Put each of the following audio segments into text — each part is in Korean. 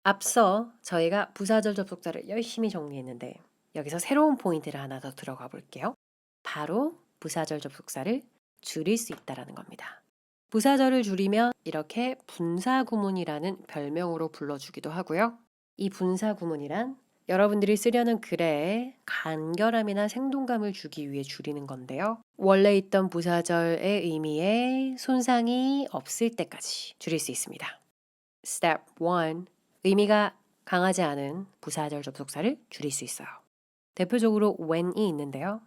앞서 저희가 부사절 접속사를 열심히 정리했는데 여기서 새로운 포인트를 하나 더 들어가 볼게요. 바로 부사절 접속사를 줄일 수 있다는 겁니다. 부사절을 줄이면 이렇게 분사구문이라는 별명으로 불러주기도 하고요. 이 분사구문이란 여러분들이 쓰려는 글에 간결함이나 생동감을 주기 위해 줄이는 건데요. 원래 있던 부사절의 의미에 손상이 없을 때까지 줄일 수 있습니다. Step 1. 의미가 강하지 않은 부사절 접속사를 줄일 수 있어요. 대표적으로 when이 있는데요.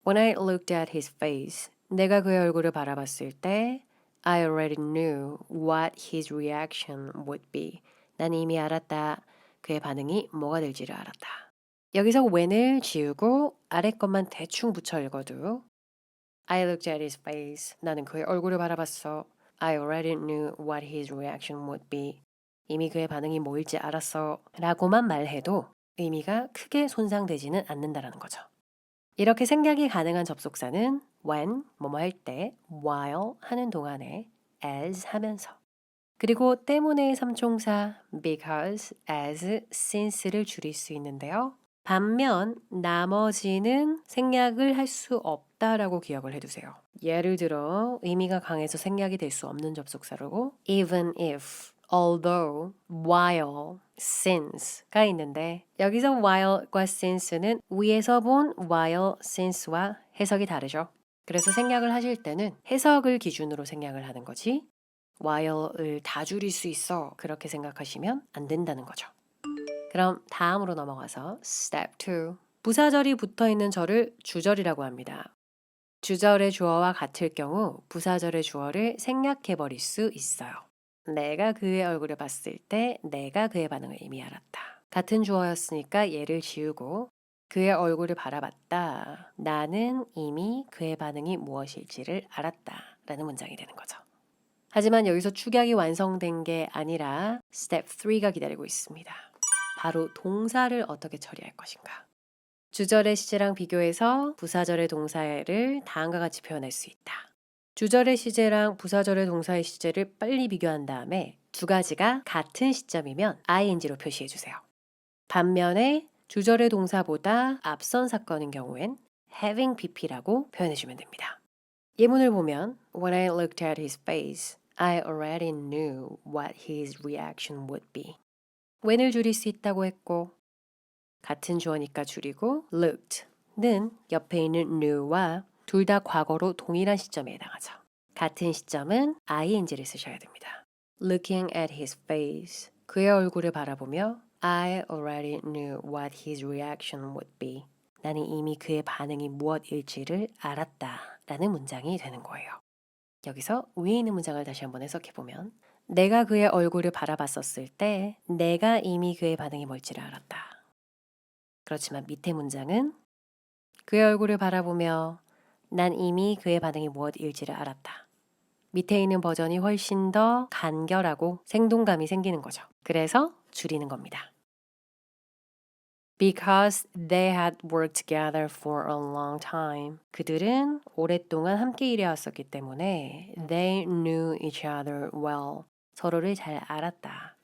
When I looked at his face, 내가 그의 얼굴을 바라봤을 때 I already knew what his reaction would be. 난 이미 알았다. 그의 반응이 뭐가 될지를 알았다. 여기서 when을 지우고 아래 것만 대충 붙여 읽어도 I looked at his face. 나는 그의 얼굴을 바라봤어. I already knew what his reaction would be. 이미 그의 반응이 뭐일지 알았어. 라고만 말해도 의미가 크게 손상되지는 않는다라는 거죠. 이렇게 생략이 가능한 접속사는 when, 뭐뭐 할 때, while 하는 동안에, as 하면서, 그리고 때문에의 삼총사 because, as, since를 줄일 수 있는데요. 반면 나머지는 생략을 할 수 없다라고 기억을 해두세요. 예를 들어 의미가 강해서 생략이 될 수 없는 접속사로 even if, although, while, since가 있는데 여기서 while과 since는 위에서 본 while, since와 해석이 다르죠. 그래서 생략을 하실 때는 해석을 기준으로 생략을 하는 거지 while을 다 줄일 수 있어 그렇게 생각하시면 안 된다는 거죠. 그럼 다음으로 넘어가서 Step 2. 부사절이 붙어있는 절을 주절이라고 합니다. 주절의 주어와 같을 경우 부사절의 주어를 생략해버릴 수 있어요. 내가 그의 얼굴을 봤을 때 내가 그의 반응을 이미 알았다. 같은 주어였으니까 얘를 지우고 그의 얼굴을 바라봤다. 나는 이미 그의 반응이 무엇일지를 알았다. 라는 문장이 되는 거죠. 하지만 여기서 축약이 완성된 게 아니라 Step 3가 기다리고 있습니다. 바로 동사를 어떻게 처리할 것인가. 주절의 시제랑 비교해서 부사절의 동사를 다음과 같이 표현할 수 있다. 주절의 시제랑 부사절의 동사의 시제를 빨리 비교한 다음에 두 가지가 같은 시점이면 ing로 표시해 주세요. 반면에 주절의 동사보다 앞선 사건인 경우엔 having pp라고 표현해 주면 됩니다. 예문을 보면 When I looked at his face, I already knew what his reaction would be. when을 줄일 수 있다고 했고 같은 주어니까 줄이고 looked는 옆에 있는 knew와 둘 다 과거로 동일한 시점에 해당하죠. 같은 시점은 ing를 쓰셔야 됩니다. Looking at his face. 그의 얼굴을 바라보며 I already knew what his reaction would be. 나는 이미 그의 반응이 무엇일지를 알았다 라는 문장이 되는 거예요. 여기서 위에 있는 문장을 다시 한번 해석해보면 내가 그의 얼굴을 바라봤었을 때 내가 이미 그의 반응이 뭘지를 알았다. 그렇지만 밑에 문장은 그의 얼굴을 바라보며 난 이미 그의 반응이 무엇일지를 알았다. 밑에 있는 버전이 훨씬 더 간결하고 생동감이 생기는 거죠. 그래서 줄이는 겁니다. Because they had worked together for a long time. 그들은 오랫동안 함께 일해왔었기 때문에 they knew each other well. 서로를 잘 알았다.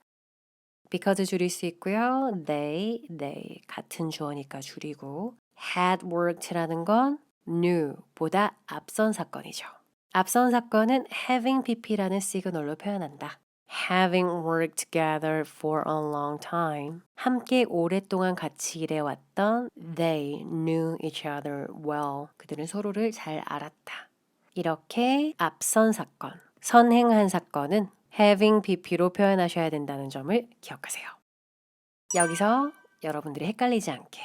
because 줄일 수 있고요. they 같은 주어니까 줄이고 had worked라는 건 knew보다 앞선 사건이죠. 앞선 사건은 having pp라는 시그널로 표현한다. Having worked together for a long time. 함께 오랫동안 같이 일해왔던 they knew each other well. 그들은 서로를 잘 알았다. 이렇게 앞선 사건, 선행한 사건은 having pp로 표현하셔야 된다는 점을 기억하세요. 여기서 여러분들이 헷갈리지 않게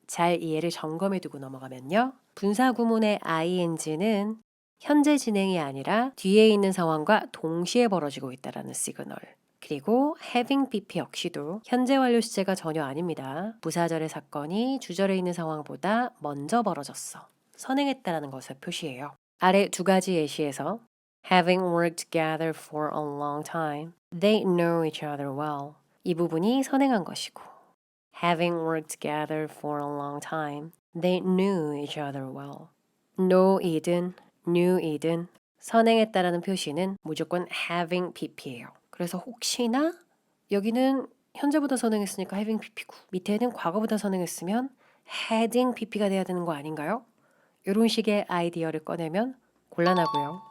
잘 이해를 점검해 두고 넘어가면요. 분사 구문의 ing는 현재 진행이 아니라 뒤에 있는 상황과 동시에 벌어지고 있다는 시그널. 그리고 having pp 역시도 현재 완료 시제가 전혀 아닙니다. 부사절의 사건이 주절에 있는 상황보다 먼저 벌어졌어. 선행했다라는 것을 표시해요. 아래 두 가지 예시에서 Having worked together for a long time, they know each other well. 이 부분이 선행한 것이고 Having worked together for a long time, they knew each other well. know이든 knew이든 선행했다라는 표시는 무조건 having pp예요. 그래서 혹시나 여기는 현재보다 선행했으니까 having pp고 밑에는 과거보다 선행했으면 heading pp가 돼야 되는 거 아닌가요? 이런 식의 아이디어를 꺼내면 곤란하고요.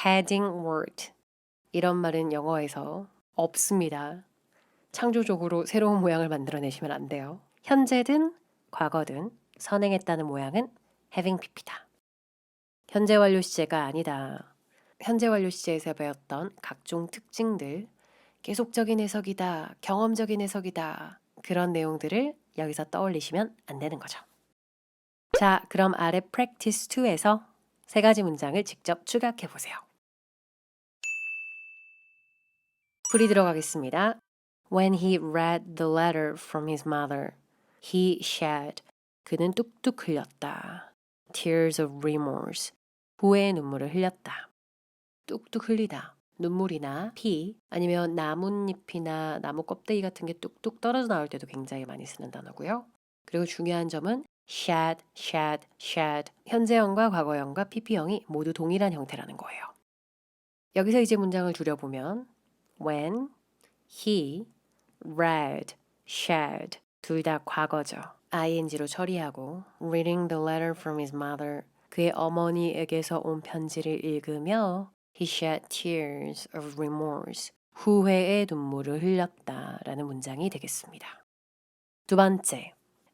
heading word 이런 말은 영어에서 없습니다. 창조적으로 새로운 모양을 만들어내시면 안 돼요. 현재든 과거든 선행했다는 모양은 having pp다. 현재 완료 시제가 아니다. 현재 완료 시제에서 배웠던 각종 특징들, 계속적인 해석이다, 경험적인 해석이다. 그런 내용들을 여기서 떠올리시면 안 되는 거죠. 자, 그럼 아래 practice 2에서 세 가지 문장을 직접 추각해 보세요. 풀이 들어가겠습니다. When he read the letter from his mother, he shed. 그는 뚝뚝 흘렸다. Tears of remorse. 후회의 눈물을 흘렸다. 뚝뚝 흘리다. 눈물이나 피 아니면 나뭇잎이나 나무 껍데기 같은 게 뚝뚝 떨어져 나올 때도 굉장히 많이 쓰는 단어고요. 그리고 중요한 점은 shed, shed, shed. 현재형과 과거형과 pp형이 모두 동일한 형태라는 거예요. 여기서 이제 문장을 줄여보면 when he read, shed 둘 다 과거죠. ing로 처리하고 reading the letter from his mother 그의 어머니에게서 온 편지를 읽으며 he shed tears of remorse 후회의 눈물을 흘렸다 라는 문장이 되겠습니다. 두 번째,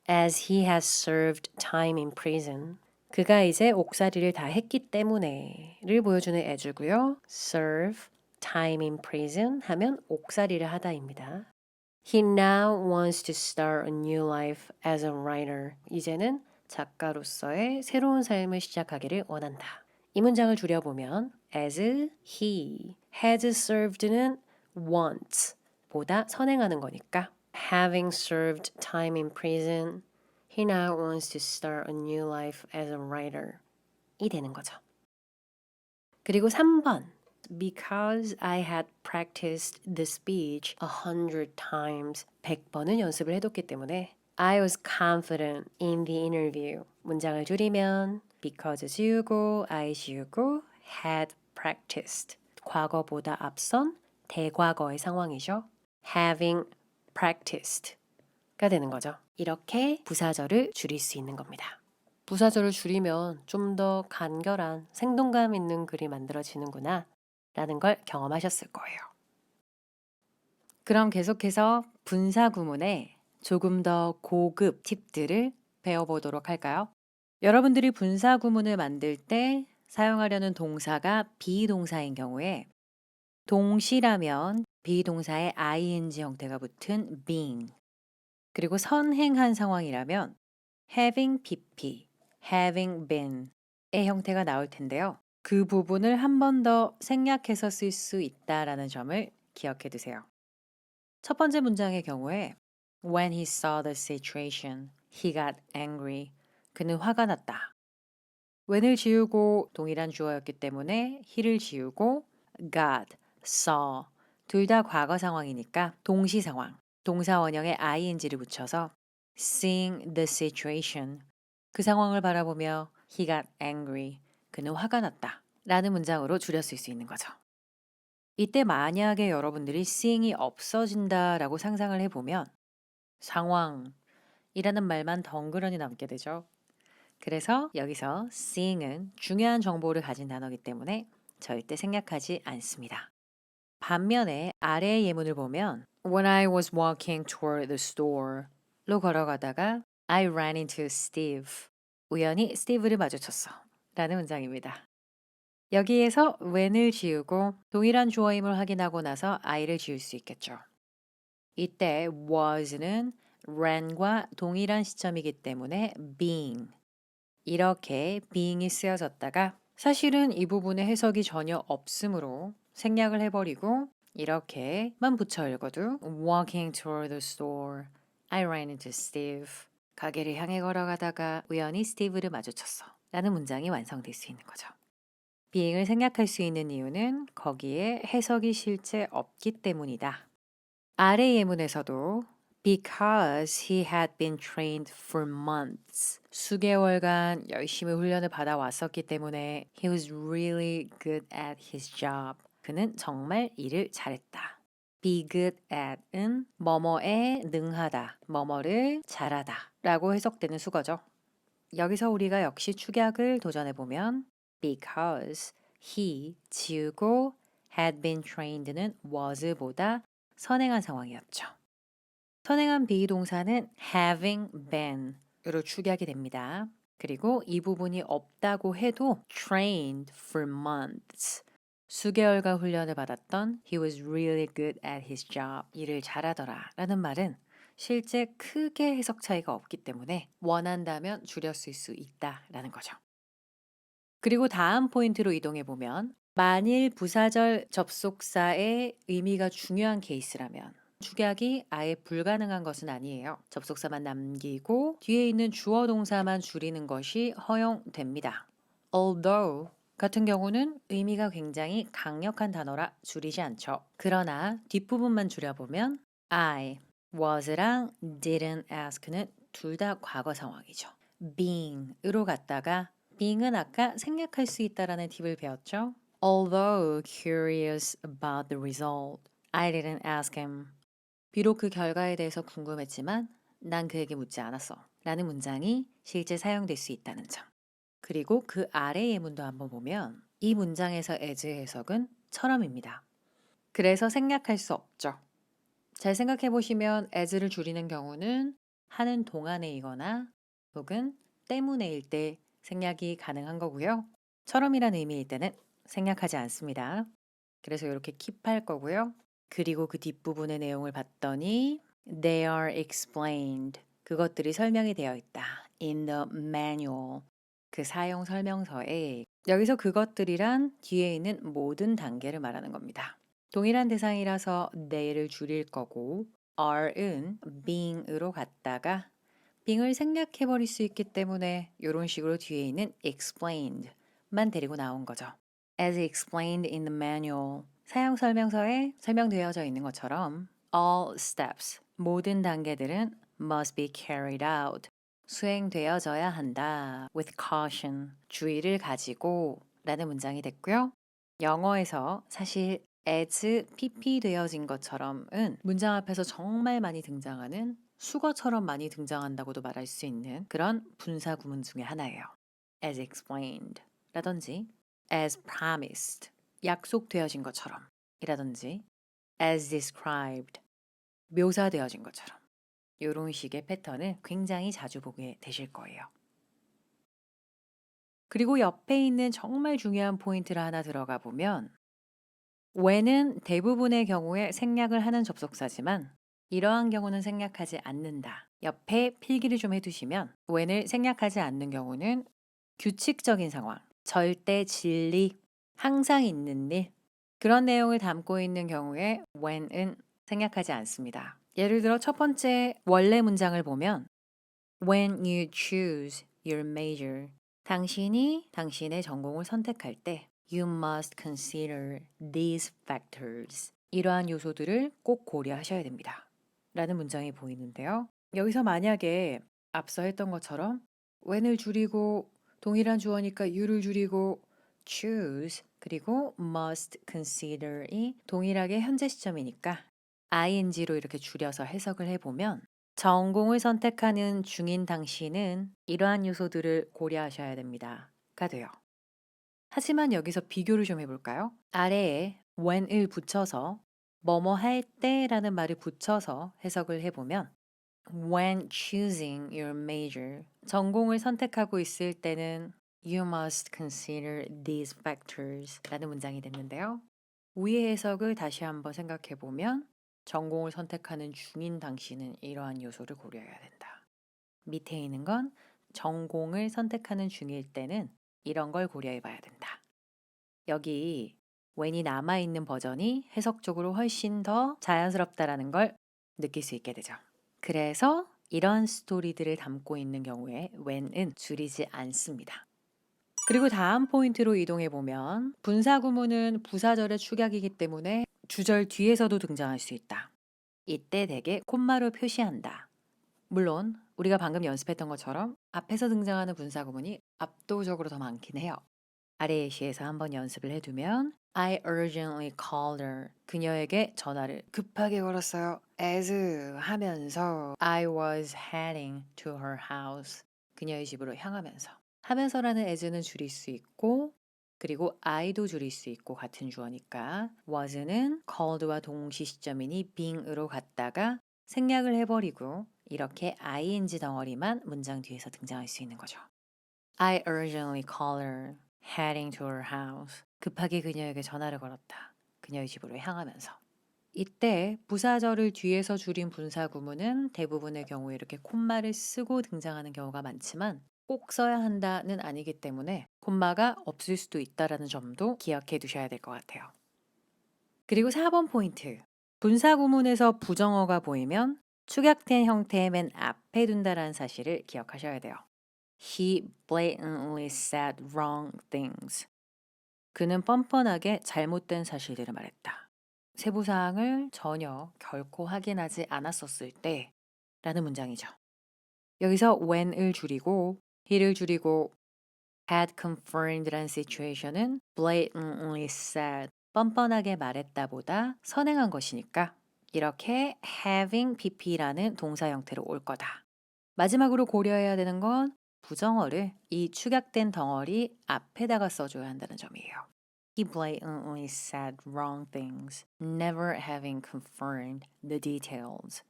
as he has served time in prison 그가 이제 옥살이를 다 했기 때문에를 보여주는 as고요. serve time in prison 하면 옥살이를 하다입니다. He now wants to start a new life as a writer. 이제는 작가로서의 새로운 삶을 시작하기를 원한다. 이 문장을 줄여보면 as he has served는 wants 보다 선행하는 거니까 having served time in prison, he now wants to start a new life as a writer. 이 되는 거죠. 그리고 3번 Because I had practiced the speech 100 times. 100번은 연습을 해뒀기 때문에 I was confident in the interview. 문장을 줄이면 because 지우고 I 지우고 had practiced. 과거보다 앞선 대과거의 상황이죠. having practiced가 되는 거죠. 이렇게 부사절을 줄일 수 있는 겁니다. 부사절을 줄이면 좀 더 간결한 생동감 있는 글이 만들어지는구나 라는 걸 경험하셨을 거예요. 그럼 계속해서 분사 구문의 조금 더 고급 팁들을 배워보도록 할까요? 여러분들이 분사 구문을 만들 때 사용하려는 동사가 비동사인 경우에 동시라면 비동사의 ing 형태가 붙은 being 그리고 선행한 상황이라면 having pp, having been의 형태가 나올 텐데요. 그 부분을 한 번 더 생략해서 쓸 수 있다라는 점을 기억해 두세요. 첫 번째 문장의 경우에 When he saw the situation, he got angry. 그는 화가 났다. when을 지우고 동일한 주어였기 때문에 he를 지우고 got, saw 둘 다 과거 상황이니까 동시 상황, 동사 원형에 ing를 붙여서 seeing the situation 그 상황을 바라보며 he got angry. 그는 화가 났다. 라는 문장으로 줄였을 수 있는 거죠. 이때 만약에 여러분들이 seeing이 없어진다 라고 상상을 해보면 상황이라는 말만 덩그러니 남게 되죠. 그래서 여기서 seeing은 중요한 정보를 가진 단어이기 때문에 절대 생략하지 않습니다. 반면에 아래의 예문을 보면 When I was walking toward the store로 걸어가다가 I ran into Steve. 우연히 스티브를 마주쳤어. 라는 문장입니다. 여기에서 when을 지우고 동일한 주어임을 확인하고 나서 I를 지울 수 있겠죠. 이때 was는 ran과 동일한 시점이기 때문에 being 이렇게 being이 쓰여졌다가 사실은 이 부분에 해석이 전혀 없으므로 생략을 해버리고 이렇게만 붙여 읽어도 Walking toward the store, I ran into Steve. 가게를 향해 걸어가다가 우연히 스티브를 마주쳤어. 라는 문장이 완성될 수 있는 거죠. being을 생략할 수 있는 이유는 거기에 해석이 실제 없기 때문이다. 아래 예문에서도 Because he had been trained for months. 수개월간 열심히 훈련을 받아왔었기 때문에 He was really good at his job. 그는 정말 일을 잘했다. be good at은 뭐뭐에 능하다, 뭐뭐를 잘하다 라고 해석되는 수거죠. 여기서 우리가 역시 축약을 도전해보면 because he 지우고 had been trained는 was보다 선행한 상황이었죠. 선행한 비동사는 having been으로 축약이 됩니다. 그리고 이 부분이 없다고 해도 trained for months 수개월간 훈련을 받았던 he was really good at his job 일을 잘하더라 라는 말은 실제 크게 해석 차이가 없기 때문에 원한다면 줄여 쓸 수 있다라는 거죠. 그리고 다음 포인트로 이동해 보면 만일 부사절 접속사의 의미가 중요한 케이스라면 축약이 아예 불가능한 것은 아니에요. 접속사만 남기고 뒤에 있는 주어 동사만 줄이는 것이 허용됩니다. Although 같은 경우는 의미가 굉장히 강력한 단어라 줄이지 않죠. 그러나 뒷부분만 줄여보면 I was랑 didn't ask는 둘 다 과거 상황이죠. being으로 갔다가 being은 아까 생략할 수 있다라는 팁을 배웠죠. Although curious about the result, I didn't ask him. 비록 그 결과에 대해서 궁금했지만 난 그에게 묻지 않았어. 라는 문장이 실제 사용될 수 있다는 점. 그리고 그 아래 예문도 한번 보면 이 문장에서 as 해석은 처럼입니다. 그래서 생략할 수 없죠. 잘 생각해 보시면 as를 줄이는 경우는 하는 동안에이거나 혹은 때문에일 때 생략이 가능한 거고요. 처럼이라는 의미일 때는 생략하지 않습니다. 그래서 이렇게 킵할 거고요. 그리고 그 뒷부분의 내용을 봤더니 they are explained. 그것들이 설명이 되어 있다. in the manual. 그 사용 설명서에 여기서 그것들이란 뒤에 있는 모든 단계를 말하는 겁니다. 동일한 대상이라서 they를 줄일 거고 are은 being으로 갔다가 being을 생략해 버릴 수 있기 때문에 이런 식으로 뒤에 있는 explained만 데리고 나온 거죠. As explained in the manual. 사용 설명서에 설명되어져 있는 것처럼 all steps. 모든 단계들은 must be carried out. 수행되어져야 한다. with caution. 주의를 가지고 라는 문장이 됐고요. 영어에서 사실 as pp 되어진 것처럼은 문장 앞에서 정말 많이 등장하는 수거처럼 많이 등장한다고도 말할 수 있는 그런 분사 구문 중에 하나예요. as explained 라든지 as promised 약속되어진 것처럼 이라든지 as described 묘사되어진 것처럼 이런 식의 패턴을 굉장히 자주 보게 되실 거예요. 그리고 옆에 있는 정말 중요한 포인트를 하나 들어가 보면 when은 대부분의 경우에 생략을 하는 접속사지만 이러한 경우는 생략하지 않는다. 옆에 필기를 좀 해두시면 when을 생략하지 않는 경우는 규칙적인 상황, 절대 진리, 항상 있는 일 그런 내용을 담고 있는 경우에 when은 생략하지 않습니다. 예를 들어 첫 번째 원래 문장을 보면 When you choose your major 당신이 당신의 전공을 선택할 때 You must consider these factors 이러한 요소들을 꼭 고려하셔야 됩니다. 라는 문장이 보이는데요. 여기서 만약에 앞서 했던 것처럼 when을 줄이고 동일한 주어니까 you를 줄이고 choose 그리고 must consider이 동일하게 현재 시점이니까 ing로 이렇게 줄여서 해석을 해보면 전공을 선택하는 중인 당신은 이러한 요소들을 고려하셔야 됩니다. 가 돼요. 하지만 여기서 비교를 좀 해볼까요? 아래에 when을 붙여서 뭐뭐 할 때라는 말을 붙여서 해석을 해보면 When choosing your major 전공을 선택하고 있을 때는 You must consider these factors 라는 문장이 됐는데요. 위의 해석을 다시 한번 생각해 보면 전공을 선택하는 중인 당신은 이러한 요소를 고려해야 된다. 밑에 있는 건 전공을 선택하는 중일 때는 이런 걸 고려해 봐야 된다. 여기 when이 남아있는 버전이 해석적으로 훨씬 더 자연스럽다라는 걸 느낄 수 있게 되죠. 그래서 이런 스토리들을 담고 있는 경우에 when은 줄이지 않습니다. 그리고 다음 포인트로 이동해 보면 분사 구문은 부사절의 축약이기 때문에 주절 뒤에서도 등장할 수 있다. 이때 대개 콤마로 표시한다. 물론 우리가 방금 연습했던 것처럼 앞에서 등장하는 분사 구문이 압도적으로 더 많긴 해요. 아래 예시에서 한번 연습을 해두면 I urgently called her. 그녀에게 전화를 급하게 걸었어요. as 하면서 I was heading to her house. 그녀의 집으로 향하면서. 하면서라는 as는 줄일 수 있고 그리고 I도 줄일 수 있고 같은 주어니까 was는 called와 동시 시점이니 being으로 갔다가 생략을 해버리고 이렇게 ing 덩어리만 문장 뒤에서 등장할 수 있는 거죠. I urgently called her, heading to her house. 급하게 그녀에게 전화를 걸었다. 그녀의 집으로 향하면서. 이때 부사절을 뒤에서 줄인 분사 구문은 대부분의 경우에 이렇게 콤마를 쓰고 등장하는 경우가 많지만 꼭 써야 한다는 아니기 때문에 콤마가 없을 수도 있다라는 점도 기억해 두셔야 될 것 같아요. 그리고 4번 포인트. 분사 구문에서 부정어가 보이면 축약된 형태의 맨 앞에 둔다라는 사실을 기억하셔야 돼요. He blatantly said wrong things. 그는 뻔뻔하게 잘못된 사실들을 말했다. 세부사항을 전혀 결코 확인하지 않았었을 때 라는 문장이죠. 여기서 when을 줄이고 he를 줄이고 had confirmed라는 situation은 blatantly said 뻔뻔하게 말했다 보다 선행한 것이니까 이렇게 having pp라는 동사 형태로 올 거다. 마지막으로 고려해야 되는 건 부정어를 이 축약된 덩어리 앞에다가 써줘야 한다는 점이에요. He blatantly said wrong things, never having confirmed the details.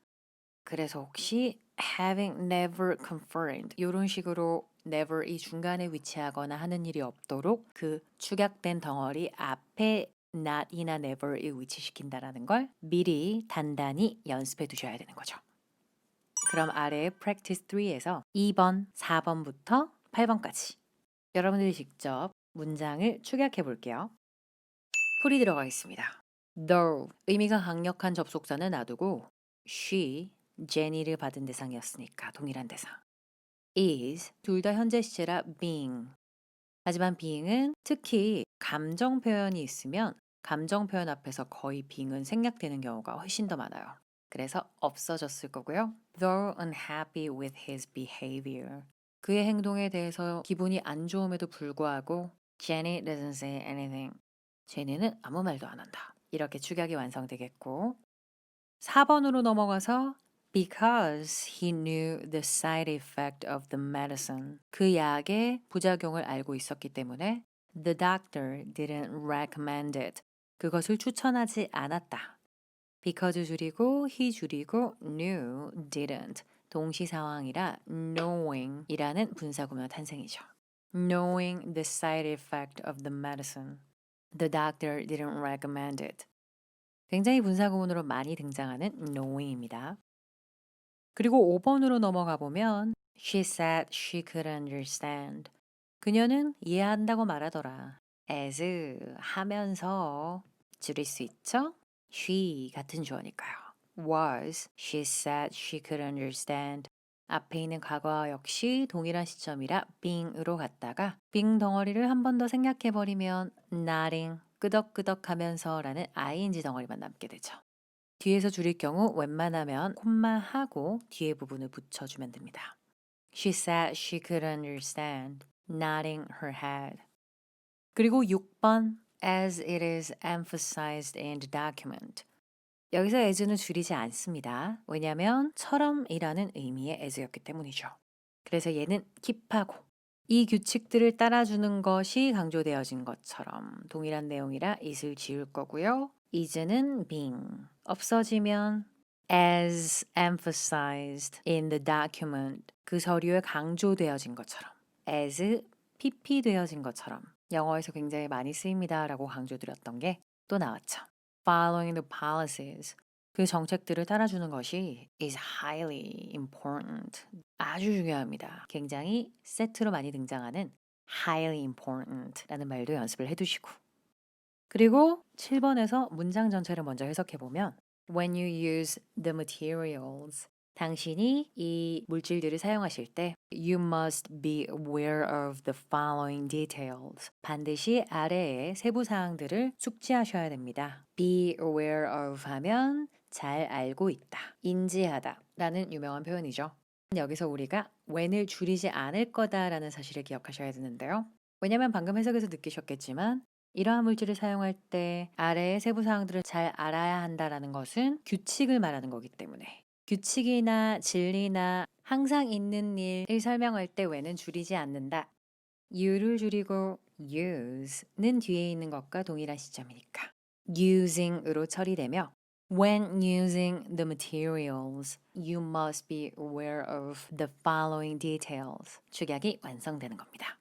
그래서 혹시 having never confirmed 이런 식으로 never 이 중간에 위치하거나 하는 일이 없도록 그 축약된 덩어리 앞에 not이나 never을 위치시킨다라는 걸 미리 단단히 연습해 두셔야 되는 거죠. 그럼 아래 practice 3에서 2번, 4번부터 8번까지 여러분들이 직접 문장을 축약해 볼게요. 풀이 들어가겠습니다. Though 의미가 강력한 접속사는 놔두고 she, Jenny를 받은 대상이었으니까 동일한 대상. is 둘 다 현재 시제라 being. 하지만 being은 특히 감정 표현이 있으면 감정 표현 앞에서 거의 being은 생략되는 경우가 훨씬 더 많아요. 그래서 없어졌을 거고요. Though unhappy with his behavior. 그의 행동에 대해서 기분이 안 좋음에도 불구하고 Jenny doesn't say anything. 제니는 아무 말도 안 한다. 이렇게 축약이 완성되겠고 4번으로 넘어가서 because he knew the side effect of the medicine. 그 약의 부작용을 알고 있었기 때문에 the doctor didn't recommend it. 그것을 추천하지 않았다. because 줄이고 he 줄이고 knew didn't 동시 상황이라 knowing 이라는 분사구문 탄생이죠. knowing the side effect of the medicine. The doctor didn't recommend it. 굉장히 분사구문으로 많이 등장하는 knowing입니다. 그리고 5번으로 넘어가 보면 She said she could understand. 그녀는 이해한다고 말하더라. as 하면서 줄일 수 있죠? she 같은 주어니까요. was she said she could understand. 앞에 있는 과거와 역시 동일한 시점이라 being으로 갔다가 being 덩어리를 한 번 더 생략해버리면 nodding 끄덕끄덕하면서 라는 ing 덩어리만 남게 되죠. 뒤에서 줄일 경우 웬만하면 콤마하고 뒤에 부분을 붙여주면 됩니다. She said she could understand, nodding her head. 그리고 6번 as it is emphasized in the document. 여기서 as는 줄이지 않습니다. 왜냐하면 처럼이라는 의미의 as였기 때문이죠. 그래서 얘는 keep하고 이 규칙들을 따라주는 것이 강조되어진 것처럼 동일한 내용이라 it을 지울 거고요. is는 being 없어지면 as emphasized in the document 그 서류에 강조되어진 것처럼 as pp되어진 것처럼 영어에서 굉장히 많이 쓰입니다 라고 강조드렸던 게 또 나왔죠. Following the policies 그 정책들을 따라주는 것이 is highly important. 아주 중요합니다. 굉장히 세트로 많이 등장하는 highly important 라는 말도 연습을 해두시고 그리고 7번에서 문장 전체를 먼저 해석해보면 When you use the materials 당신이 이 물질들을 사용하실 때 You must be aware of the following details. 반드시 아래의 세부 사항들을 숙지하셔야 됩니다. Be aware of 하면 잘 알고 있다, 인지하다 라는 유명한 표현이죠. 여기서 우리가 when을 줄이지 않을 거다라는 사실을 기억하셔야 되는데요. 왜냐면 방금 해석에서 느끼셨겠지만 이러한 물질을 사용할 때 아래의 세부 사항들을 잘 알아야 한다라는 것은 규칙을 말하는 거기 때문에 규칙이나 진리나 항상 있는 일을 설명할 때 when은 줄이지 않는다. you를 줄이고 use는 뒤에 있는 것과 동일한 시점이니까 using으로 처리되며 when using the materials, you must be aware of the following details. 축약이 완성되는 겁니다.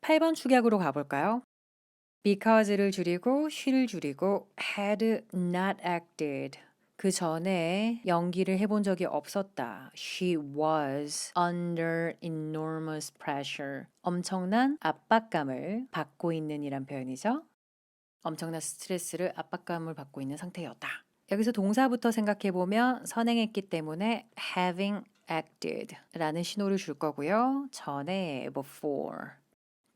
8번 축약으로 가볼까요? because를 줄이고 she를 줄이고 had not acted. 그 전에 연기를 해본 적이 없었다. She was under enormous pressure. 엄청난 압박감을 받고 있는 이란 표현이죠. 엄청난 스트레스를 압박감을 받고 있는 상태였다. 여기서 동사부터 생각해보면 선행했기 때문에 having acted 라는 신호를 줄 거고요. 전에 before.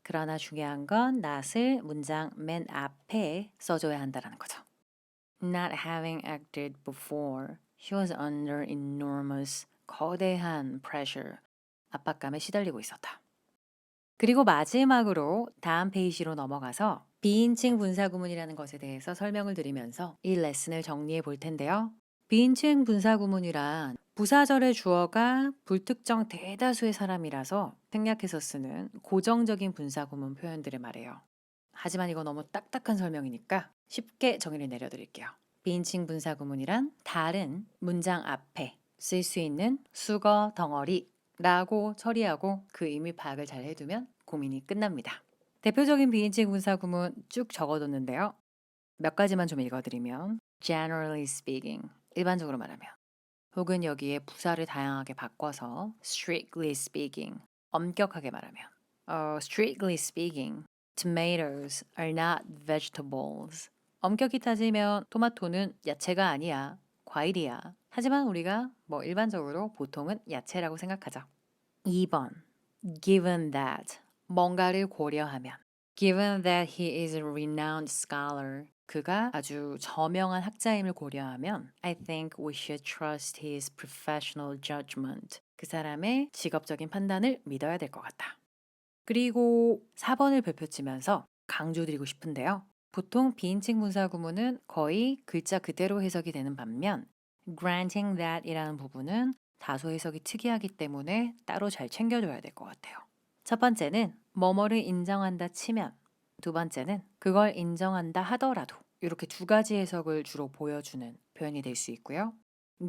그러나 중요한 건 not을 문장 맨 앞에 써줘야 한다는 거죠. Not having acted before, she was under enormous, 거대한 pressure, 압박감에 시달리고 있었다. 그리고 마지막으로 다음 페이지로 넘어가서 비인칭 분사구문이라는 것에 대해서 설명을 드리면서 이 레슨을 정리해 볼 텐데요. 비인칭 분사구문이란 부사절의 주어가 불특정 대다수의 사람이라서 생략해서 쓰는 고정적인 분사구문 표현들을 말해요. 하지만 이거 너무 딱딱한 설명이니까 쉽게 정의를 내려드릴게요. 비인칭 분사구문이란 다른 문장 앞에 쓸 수 있는 수거 덩어리 라고 처리하고 그 의미 파악을 잘 해두면 고민이 끝납니다. 대표적인 비인칭 분사구문 쭉 적어뒀는데요. 몇 가지만 좀 읽어드리면 generally speaking, 일반적으로 말하면 혹은 여기에 부사를 다양하게 바꿔서 strictly speaking, 엄격하게 말하면 strictly speaking, tomatoes are not vegetables. 엄격히 따지면 토마토는 야채가 아니야, 과일이야. 하지만 우리가 일반적으로 보통은 야채라고 생각하죠. 2번, given that, 뭔가를 고려하면. Given that he is a renowned scholar, 그가 아주 저명한 학자임을 고려하면 I think we should trust his professional judgment. 그 사람의 직업적인 판단을 믿어야 될 것 같다. 그리고 4번을 별표치면서 강조드리고 싶은데요. 보통 비인칭 분사 구문은 거의 글자 그대로 해석이 되는 반면 granting that 이라는 부분은 다소 해석이 특이하기 때문에 따로 잘 챙겨줘야 될 것 같아요. 첫 번째는 뭐뭐를 인정한다 치면, 두 번째는 그걸 인정한다 하더라도 이렇게 두 가지 해석을 주로 보여주는 표현이 될 수 있고요.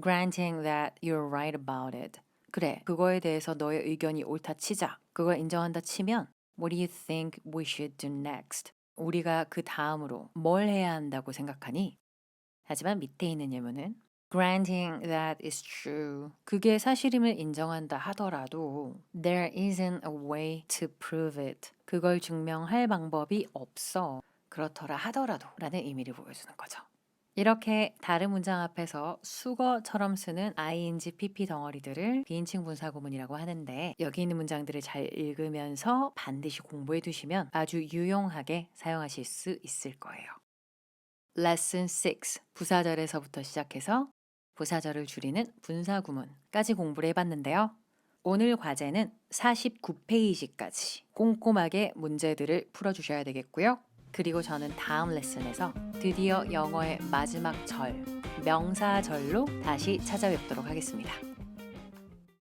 Granting that you're right about it. 그래, 그거에 대해서 너의 의견이 옳다 치자. 그걸 인정한다 치면 What do you think we should do next? 우리가 그 다음으로 뭘 해야 한다고 생각하니? 하지만 밑에 있는 예문은 Granting that is true. 그게 사실임을 인정한다 하더라도 There isn't a way to prove it. 그걸 증명할 방법이 없어. 그렇더라 하더라도 라는 의미를 보여주는 거죠. 이렇게 다른 문장 앞에서 수거처럼 쓰는 ing, pp 덩어리들을 비인칭 분사구문이라고 하는데 여기 있는 문장들을 잘 읽으면서 반드시 공부해 두시면 아주 유용하게 사용하실 수 있을 거예요. Lesson 6, 부사절에서부터 시작해서 부사절을 줄이는 분사구문까지 공부를 해봤는데요. 오늘 과제는 49페이지까지 꼼꼼하게 문제들을 풀어주셔야 되겠고요. 그리고 저는 다음 레슨에서 드디어 영어의 마지막 절, 명사절로 다시 찾아뵙도록 하겠습니다.